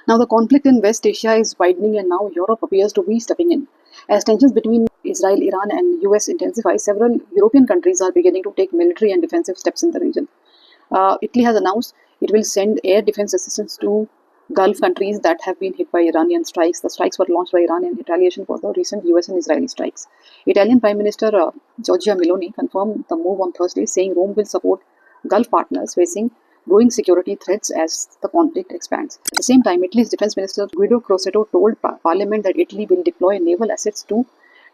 Now, the conflict in West Asia is widening, and now Europe appears to be stepping in. As tensions between Israel, Iran, and US intensify, several European countries are beginning to take military and defensive steps in the region. Italy has announced it will send air defense assistance to Gulf countries that have been hit by Iranian strikes. The strikes were launched by Iran in retaliation for the recent US and Israeli strikes. Italian Prime Minister Giorgia Meloni confirmed the move on Thursday, saying Rome will support Gulf partners facing growing security threats as the conflict expands. At the same time, Italy's Defense Minister Guido Crosetto told Parliament that Italy will deploy naval assets to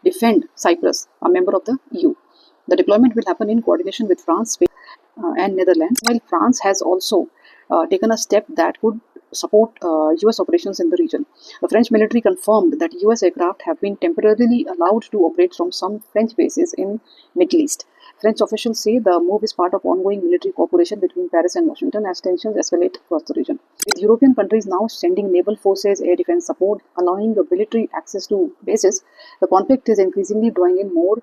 defend Cyprus, a member of the EU. The deployment will happen in coordination with France, Spain, and Netherlands, while France has also taken a step that could support US operations in the region. The French military confirmed that US aircraft have been temporarily allowed to operate from some French bases in Middle East. French officials say the move is part of ongoing military cooperation between Paris and Washington as tensions escalate across the region. With European countries now sending naval forces, air defense support, allowing the military access to bases, the conflict is increasingly drawing in more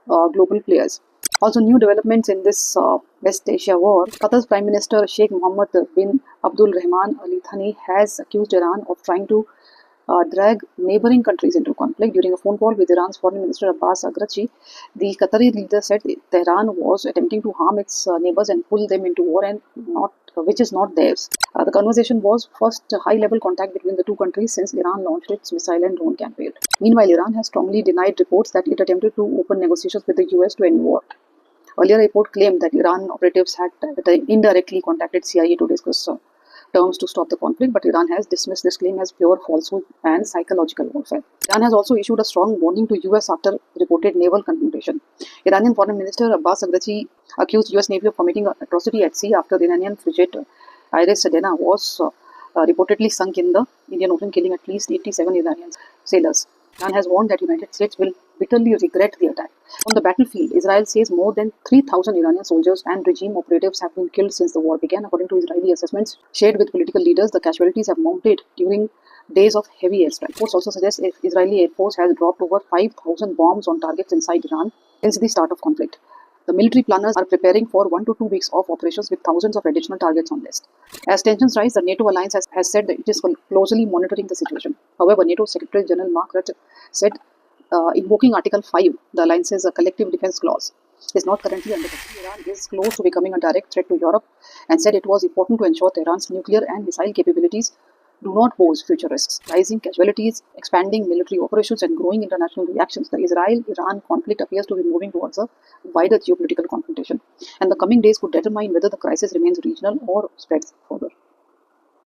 global players. Also, new developments in this West Asia war. Qatar's Prime Minister Sheikh Mohammed bin Abdul Rahman Al Thani has accused Iran of trying to drag neighboring countries into conflict. During a phone call with Iran's Foreign Minister Abbas Araghchi, the Qatari leader said Tehran was attempting to harm its neighbors and pull them into war, and which is not theirs. The conversation was first high-level contact between the two countries since Iran launched its missile and drone campaign. Meanwhile, Iran has strongly denied reports that it attempted to open negotiations with the US to end war. Earlier, a report claimed that Iran operatives had indirectly contacted CIA to discuss terms to stop the conflict, but Iran has dismissed this claim as pure falsehood and psychological warfare. Iran has also issued a strong warning to US after reported naval confrontation. Iranian Foreign Minister Abbas Araghchi accused US Navy of committing an atrocity at sea after the Iranian frigate Iris Sedena was reportedly sunk in the Indian Ocean, killing at least 87 Iranian sailors. Iran has warned that the United States will bitterly regret the attack. On the battlefield, Israel says more than 3,000 Iranian soldiers and regime operatives have been killed since the war began. According to Israeli assessments shared with political leaders, the casualties have mounted during days of heavy airstrike. Reports also suggest Israeli Air Force has dropped over 5,000 bombs on targets inside Iran since the start of conflict. The military planners are preparing for 1 to 2 weeks of operations with thousands of additional targets on list. As tensions rise, the NATO alliance has said that it is closely monitoring the situation. However, NATO Secretary General Mark Rutte said invoking Article 5, the alliance's collective defense clause, is not currently under control. Iran is close to becoming a direct threat to Europe and said it was important to ensure Tehran's nuclear and missile capabilities do not pose future risks. Rising casualties, expanding military operations, and growing international reactions, the Israel-Iran conflict appears to be moving towards a wider geopolitical confrontation. And the coming days could determine whether the crisis remains regional or spreads further.